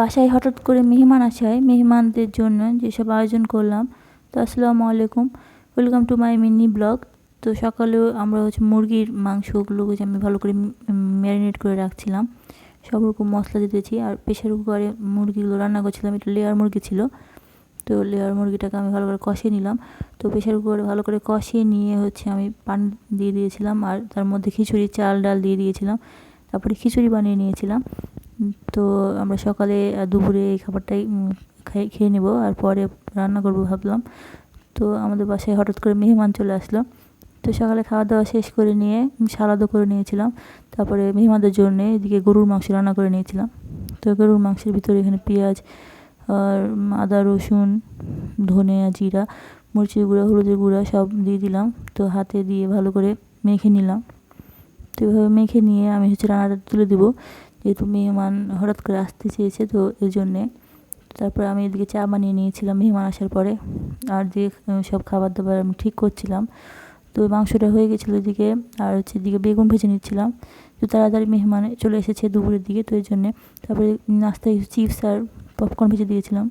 বাসায় হঠাৎ করে মেহমান আসায় মেহমানদের জন্য যেসব আয়োজন করলাম। তো আসসালামু আলাইকুম, welcome to my mini blog. তো সকালেও আমরা মুরগির মাংসগুলোকে আমি ভালো করে ম্যারিনেট করে রাখছিলাম, সব রকম মশলা দিতেছি। আর প্রেশার কুকারে মুরগিগুলো রান্না করছিলাম, এটা লেয়ার মুরগি ছিল। তো লেয়ার মুরগিটাকে আমি ভালো করে কষিয়ে নিলাম। তো প্রেশার কুকারে ভালো করে কষিয়ে নিয়ে আমি পানি দিয়ে দিয়েছিলাম, আর তার মধ্যে খিচুড়ি চাল ডাল দিয়ে দিয়েছিলাম। তারপরে খিচুড়ি বানিয়ে নিয়েছিলাম। তো আমরা সকালে দুপুরে এই খাবারটাই খেয়ে নেব, আর পরে রান্না করবো ভাবলাম। তো আমাদের বাসায় হঠাৎ করে মেহমান চলে আসলো। তো সকালে খাওয়া দাওয়া শেষ করে নিয়ে সালাদও করে নিয়েছিলাম। তারপরে মেহমানদের জন্য এদিকে গরুর মাংস রান্না করে নিয়েছিলাম। তো গরুর মাংসের ভিতরে এখানে পেঁয়াজ আর আদা রসুন ধনে জিরা মরিচের গুঁড়া হলুদের গুঁড়া সব দিয়ে দিলাম। তো হাতে দিয়ে ভালো করে মেখে নিলাম। তো এভাবে মেখে নিয়ে আমি রান্নাটা তুলে দেবো, যেহেতু মেহমান হঠাৎ করে আসতে চেয়েছে, তো এই জন্যে। তারপরে আমি এদিকে চা বানিয়ে নিয়েছিলাম মেহমান আসার পরে, আর দিয়ে সব খাবার দাবার আমি ঠিক করছিলাম। তো মাংসটা হয়ে গেছিলো এদিকে, আর এদিকে বেগুন ভেজে নিচ্ছিলাম। তো তাড়াতাড়ি মেহমান চলে এসেছে দুপুরের দিকে, তো এই জন্যে। তারপরে নাস্তায় চিপস আর পপকর্ন ভেজে দিয়েছিলাম।